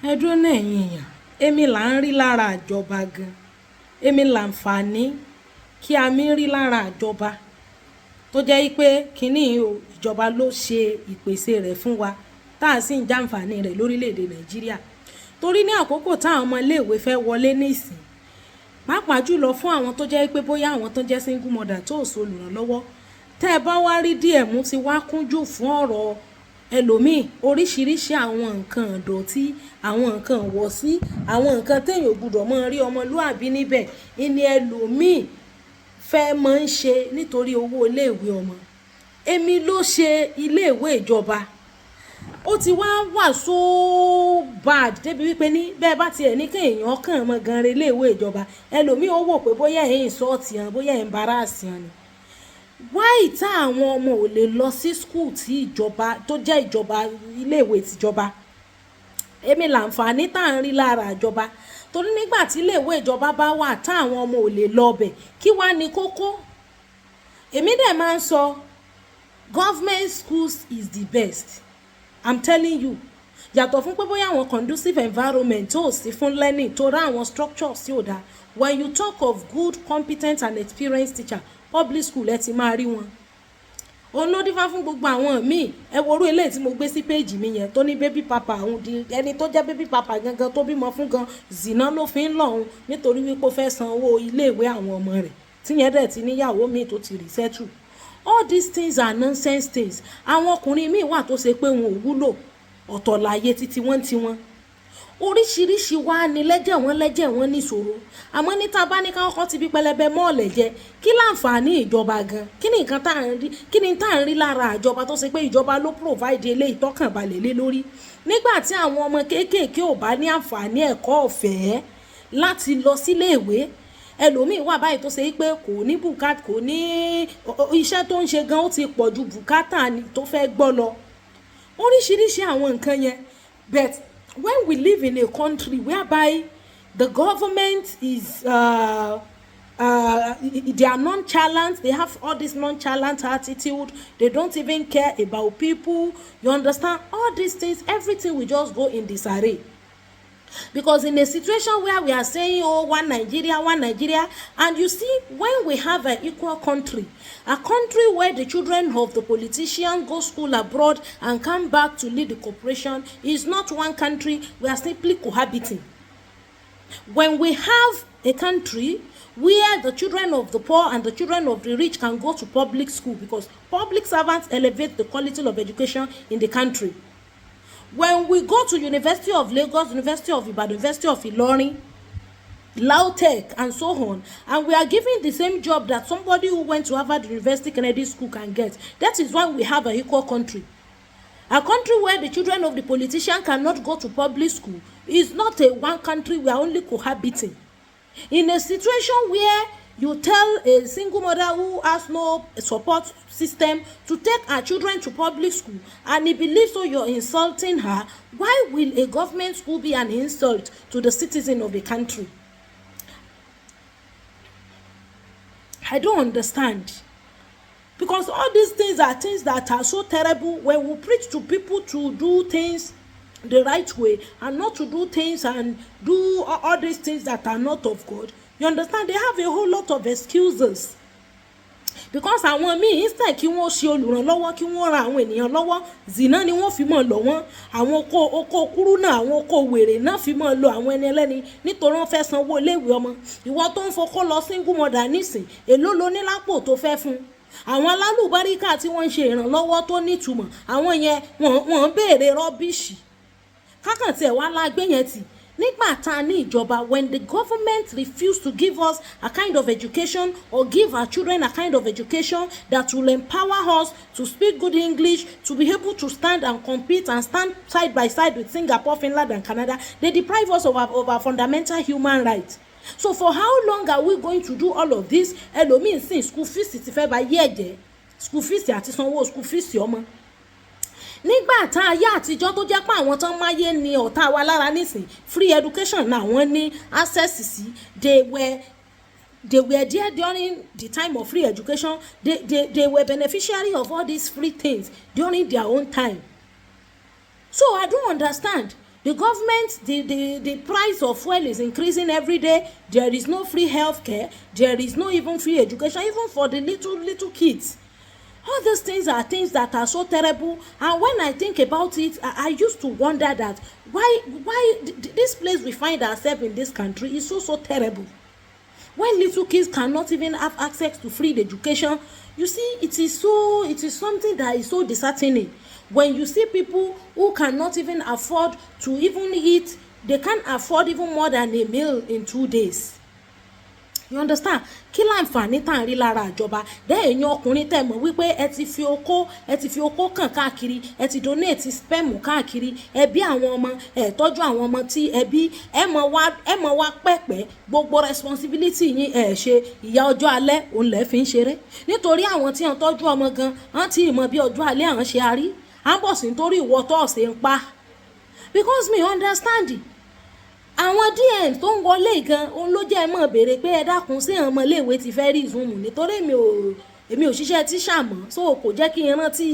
ẹ dúró náà ẹ̀yin èèyàn, èmi là ń rí lára ìjọba gan, èmi làǹfààní kí a mi rí lára ìjọba tó jẹ́ pé kínní o ìjọba ló ṣe ìpèsè rẹ̀ fún wa tá a sì ń jàǹfààní rẹ̀ lórílẹ̀‐èdè Nàìjíríà. Torí ní àkókò táwọn ọmọ iléèwé fẹ́ wọlé nísìn, pàápàá jùlọ fún àwọn tó jẹ́ pé bóyá àwọn tó jẹ́ single mother tó so olùrànlọ́wọ́, tẹ́ ẹ bá wá rí díẹ̀ mú ti wá kúnjú fún ọ̀rọ̀ ẹlòmíì, oríṣiríṣi àwọn nǹkan ìdọ̀tí, àwọn nǹkan ìwọ̀sí, àwọn nǹkan téèyàn gbọ́dọ̀ máa rí ọmọlúàbí níbẹ̀ ìní ẹlòmíì fẹ́ máa ń ṣe nítorí owó iléèwé ọmọ. Èmi ló ṣe iléèwé ìjọba, ó ti wá wà so bad débi wípé ní bẹ́ẹ̀ bá tiẹ̀ ní kéèyàn kàn mọ́ gan re iléèwé ìjọba, ẹlòmíì ó wò pé bóyá ẹ̀ ń sọ́ọ̀tì hàn, bóyá ẹ̀ ń embarrass hàn ni. Why tá àwọn ọmọ ò lè lọ sí school tí ìjọba tó jẹ́ ìjọba iléèwé tìjọba? Èmi làǹfààní tá à ń rí lára ìjọba, torí nígbà tí iléèwé ìjọba bá wà tá àwọn ọmọ ò lè lọ ọbẹ̀, kí wá ní kókó? Èmi dẹ̀ máa ń sọ government schools is the best, I'm telling you. Yàtọ̀ fún pé bóyá àwọn conducive environment tó sì fún learning tó rá àwọn structures tí ò dáa. When you talk of good, competent and experienced teacher, public school ẹ ti máa rí wọn. Òun ló dífá fún gbogbo àwọn míì. Ẹ worú eléyìí tí mo gbé sí péèjì mi yẹn tó ní baby papa òun di ẹni tó jẹ́ baby papa gangan tó bímọ fún gan zina ló fi ń lọ òun nítorí wípé ó fẹ́ san owó iléèwé àwọn ọmọ rẹ̀ tíyẹn dẹ̀ ti níyàwó míì tó ti resettle. All these things are nonsense things. Àwọn ọkùnrin míì wà tó ṣe pé wọn ò wúlò, ọ̀tọ̀ láyé títí wọ́n ti wọn. Oríṣiríṣi wá ní lẹ́jẹ̀ wọn níṣòro. Àmọ́ ní tá a bá ní ká kọ́kọ́ ti bí pẹlẹbẹ mọ́ọ̀lẹ̀ jẹ, kí láǹfààní ìjọba gan? Kí ni nǹkan tá à ń rí? Kí ni tá à ń rí lára ìjọba tó ṣe pé ìjọba ló provide eléyìí tọ́kànbalẹ̀ lé lórí? Nígbà tí àwọn ọmọ kéékèèké ò bá ní àǹfààní ẹ̀kọ́ ọ̀fẹ́ láti lọ sílé ìwé, ẹlòmíín wà báyìí tó ṣe pé kò ní bùkátà, kò ní iṣẹ́ tó ń ṣe gan, ó ti pọ̀ ju bùkátà tó fẹ́ gbọ́ lọ. Oríṣiríṣi àwọn nǹkan yẹn. But when we live in a country whereby the government is they are nonchalant, they have all this nonchalant attitude, they don't even care about people, you understand? All these things, everything will just go in disarray. Because in a situation where we are saying, oh, one Nigeria, and you see, when we have an equal country, a country where the children of the politician go school abroad and come back to lead the corporation, is not one country, we are simply cohabiting. When we have a country where the children of the poor and the children of the rich can go to public school, because public servants elevate the quality of education in the country. When we go to University of Lagos, University of Ibadan, University of Ilorin, Lautech, and so on, and we are giving the same job that somebody who went to Harvard University Kennedy School can get. That is why we have an equal country. A country where the children of the politician cannot go to public school is not a one country. We are only cohabiting. In a situation where you tell a single mother who has no support system to take her children to public school, and he believes so you're insulting her, why will a government school be an insult to the citizen of a country? I don't understand. Because all these things are things that are so terrible. When we preach to people to do things the right way and not to do things and do all these things that are not of God, you understand, they have a whole lot of excuses. Because àwọn míì instead kí wọ́n ṣe olùrànlọ́wọ́, kí wọ́n ran àwọn ènìyàn lọ́wọ́, zina ni wọ́n fi mọ́ lọ wọ́n. Àwọn oko kúrú náà, àwọn oko wèrè náà fi mọ́ lọ àwọn ẹni ẹlẹ́ni nítorí wọ́n fẹ́ sanwó iléèwé ọmọ. Ìwọ tó ń fọkọ́ lọ single mother nísìn, èló lo ní lápò tó fẹ́ fún? Àwọn alálùbáríkà tí wọ́n ń ṣe ìrànlọ́wọ́ tó nítumọ̀, àwọn yẹn wọ́n béèrè rọ́bìṣì. Kákàntì ẹ̀ wá lágbé yẹn tì. Nígbà tá a ní ìjọba, when the government refuse to give us a kind of education or give our children a kind of education that will empower us to speak good English, to be able to stand and compete and stand side by side with Singapore, Finland and Canada, they deprive us of our fundamental human rights. So for how long are we going to do all of this? Ẹlòmíín sìn school fees ti fẹ́ bá yé ẹ̀jẹ̀, school fees àti sanwó school fees ọmọ. Nígbà tá ayé àtijọ́ tó jẹ́ pé àwọn tán máyé ni ọ̀tá wa lára nísìn, free education náà wọ́n ní access sí, they were there during the time of free education. They were beneficiary of all these free things during their own time. So I don't understand. The government, the price of fuel is increasing every day. There is no free healthcare. There is no even free education, even for the little kids. All these things are things that are so terrible. And when I think about it, I used to wonder that why this place we find ourselves in this country is so terrible. When little kids cannot even have access to free education, you see, it is something that is so disheartening. When you see people who cannot even afford to even eat, they can't afford even more than a meal in 2 days. You understand? Kí láǹfààní tá à ń rí lára ìjọba dẹ́ ẹ̀yin ọkùnrin tẹ̀ mọ̀ wípé ẹ ti fi okó kàn káàkiri, ẹ ti donate sperm káàkiri, ẹ bí àwọn ọmọ, ẹ tọ́jú àwọn ọmọ tí ẹ bí, ẹ mọ̀ wá pẹ́pẹ́ gbogbo responsibility yín ẹ ṣe, ìyà ọjọ́ alẹ́ òun lẹ́ fi ń ṣeré nítorí àwọn tí wọ́n tọ́jú ọmọ gan wọ́n ti mọ̀ bí ọjọ́ alẹ́ àwọn ṣe a rí à ń bọ̀ sí nítorí ìwọ tó ọ̀sẹ̀ ń pa because me understand àwọn dn tó ń wọlé gan òun ló jẹ́ mọ̀ béèrè pé ẹ dákun sí àwọn ọmọléèwé ti fẹ́ rí zoom nítorí èmi ò ṣiṣẹ́ tíṣà mọ́ so kò jẹ́ kí n rántí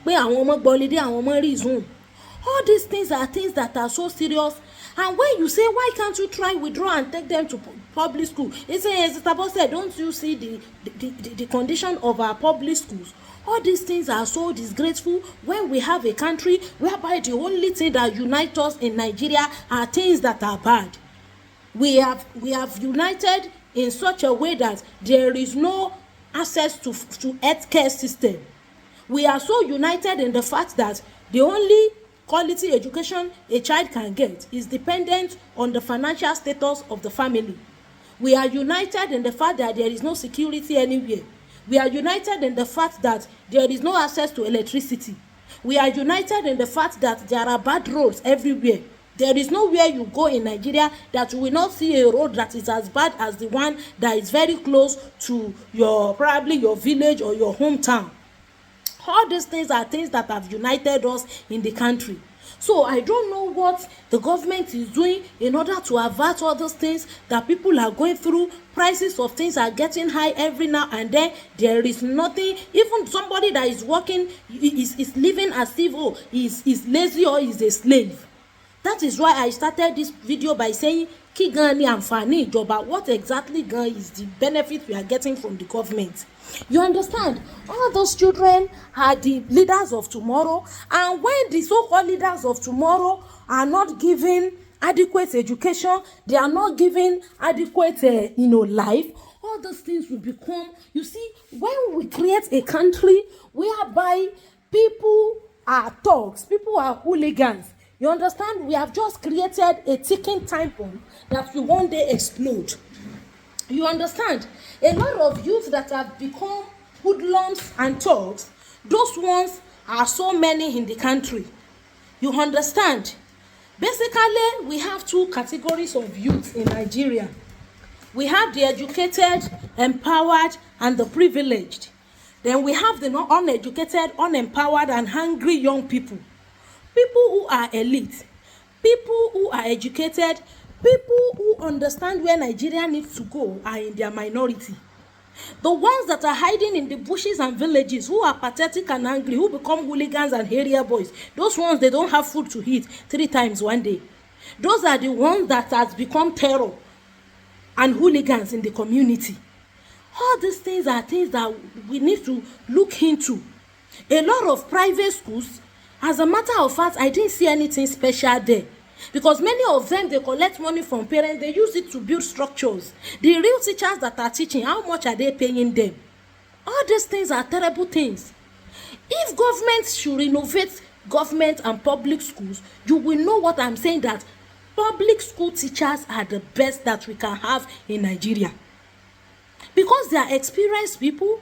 pé àwọn ọmọ gbọ́lidé àwọn ọmọ rí zoom. All these things are things that are so serious. And when you say why can't you try withdraw and take them to public school, it's said, don't you see the condition of our public schools? All these things are so disgraceful when we have a country whereby the only thing that unites us in Nigeria are things that are bad. We have united in such a way that there is no access to healthcare system. We are so united in the fact that the only quality education a child can get is dependent on the financial status of the family. We are united in the fact that there is no security anywhere. We are united in the fact that there is no access to electricity. We are united in the fact that there are bad roads everywhere. There is nowhere you go in Nigeria that you will not see a road that is as bad as the one that is very close to probably your village or your hometown. All these things are things that have united us in the country. So I don't know what the government is doing in order to avert all those things that people are going through. Prices of things are getting high every now and then. There is nothing. Even somebody that is working is living as if is lazy or is a slave. That is why I started this video by saying kí gan ni anfaani ijoba. What exactly gan is the benefit we are getting from the government? You understand? All those children are the leaders of tomorrow, and when the so-called leaders of tomorrow are not given adequate education, they are not given adequate life, all those things will become, you see, when we create a country whereby people are thugs, people are hooligans, you understand, we have just created a ticking time bomb that will one day explode. You understand? A lot of youth that have become hoodlums and thugs, those ones are so many in the country. You understand? Basically, we have two categories of youth in Nigeria. We have the educated, empowered, and the privileged. Then we have the uneducated, unempowered, and hungry young people. People who are elite, people who are educated, people who understand where Nigeria needs to go are in their minority. The ones that are hiding in the bushes and villages, who are pathetic and angry, who become hooligans and area boys, those ones, they don't have food to eat 3 times one day. Those are the ones that has become terror and hooligans in the community. All these things are things that we need to look into. A lot of private schools, as a matter of fact, I didn't see anything special there. Because many of them, they collect money from parents, they use it to build structures. The real teachers that are teaching, how much are they paying them? All these things are terrible things. If government should renovate government and public schools, you will know what I'm saying, that public school teachers are the best that we can have in Nigeria. Because they are experienced people.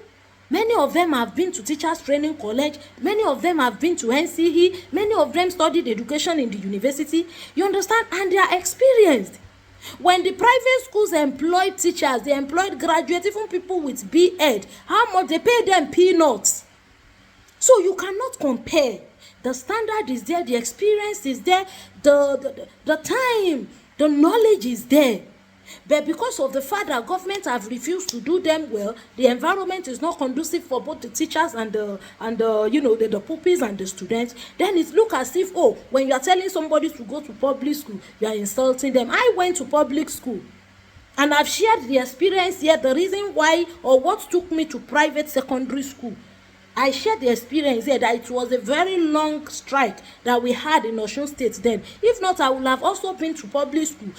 Many of them have been to teachers training college. Many of them have been to NCE. Many of them studied education in the university. You understand? And they are experienced. When the private schools employed teachers, they employed graduates, even people with B.Ed. How much? They pay them peanuts. So you cannot compare. The standard is there. The experience is there. The time, the knowledge is there. But because of the fact that government have refused to do them well, the environment is not conducive for both the teachers and the pupils and the students, then it look as if, oh, when you are telling somebody to go to public school, you are insulting them. I went to public school, and I've shared the experience here, the reason why or what took me to private secondary school. I shared the experience here that it was a very long strike that we had in Osun State then. If not, I would have also been to public school,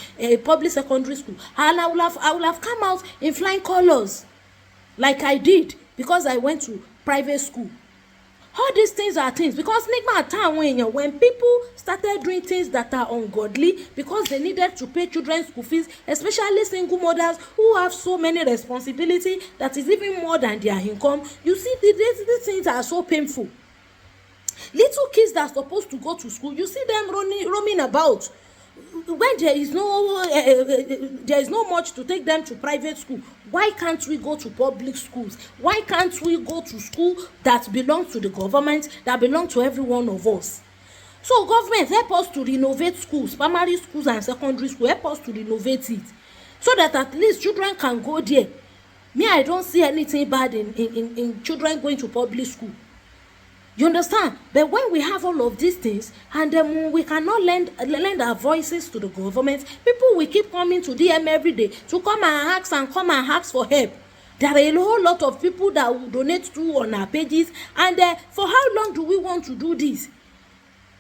public secondary school, and I would have come out in flying colors like I did, because I went to private school. All these things are things because nígbà táwọn èèyàn, when people started doing things that are ungodly because they needed to pay children's school fees, especially single mothers who have so many responsibility that is even more than their income, you see these things are so painful. Little kids that are supposed to go to school, you see them roaming about when there is no much to take them to private school. Why can't we go to public schools? Why can't we go to school that belongs to the government, that belongs to every one of us? So government, help us to renovate schools, primary schools and secondary school. Help us to renovate it so that at least children can go there. Me, I don't see anything bad in children going to public school. You understand? But when we have all of these things and we cannot lend our voices to the government, people will keep coming to DM every day to come and ask for help. There are a whole lot of people that will donate to on our pages, and for how long do we want to do this?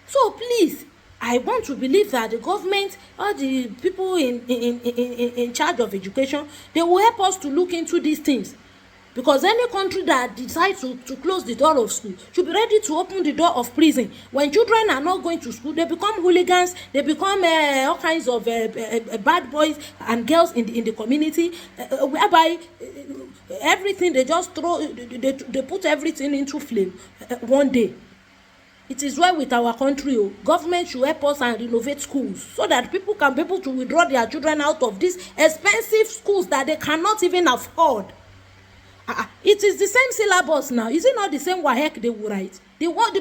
So please, I want to believe that the government or the people in charge of education, they will help us to look into these things. Because any country that decides to close the door of school should be ready to open the door of prison. When children are not going to school, they become hooligans, they become all kinds of bad boys and girls in the community, whereby everything they just throw, they put everything into flame one day. It is well with our country. Government should help us and renovate schools so that people can be able to withdraw their children out of these expensive schools that they cannot even afford. It is the same syllabus now. Is it not the same WAEC they will write? The ones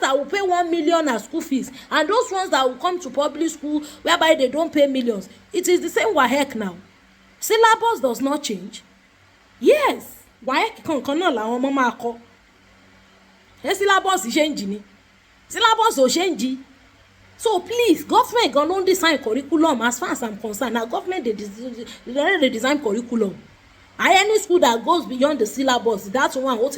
that will pay 1 million as school fees, and those ones that will come to public school whereby they don't pay millions. It is the same WAEC now. Syllabus does not change. Yes, WAEC kan náà làwọn ọmọ máa kọ. Syllabus change ni. Syllabus ò change. So please, government gonna design curriculum. As far as I'm concerned, now government they design curriculum. Any school that goes beyond the syllabus, that's one because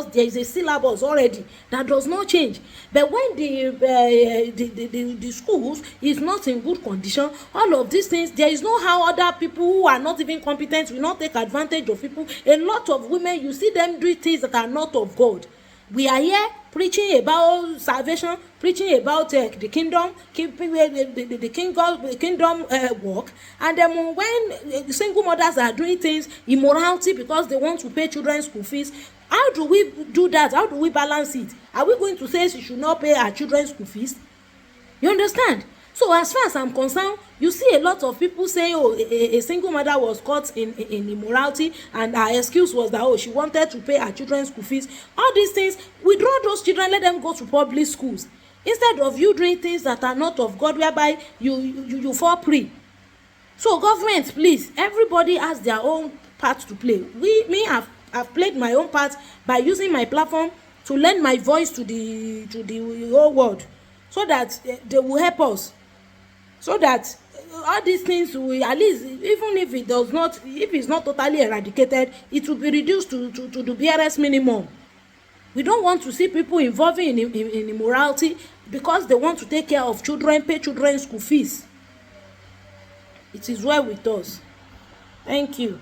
there is a syllabus already that does not change. But when the schools is not in good condition, all of these things, there is no how other people who are not even competent will not take advantage of people. A lot of women, you see them do things that are not of God. We are here preaching about salvation, preaching about the kingdom, the kingdom work, and then when single mothers are doing things, immorality because they want to pay children's school fees, how do we do that? How do we balance it? Are we going to say she should not pay her children's school fees? You understand? So as far as I'm concerned, you see a lot of people saying, oh, a single mother was caught in immorality and her excuse was that, oh, she wanted to pay her children's school fees. All these things, withdraw those children, let them go to public schools. Instead of you doing things that are not of God, whereby you fall prey. So government, please, everybody has their own part to play. I've played my own part by using my platform to lend my voice to the whole world, so that they will help us. So that all these things will, at least, even if it's not totally eradicated, it will be reduced to the barest minimum. We don't want to see people involving in immorality because they want to take care of children, pay children's school fees. It is well with us. Thank you.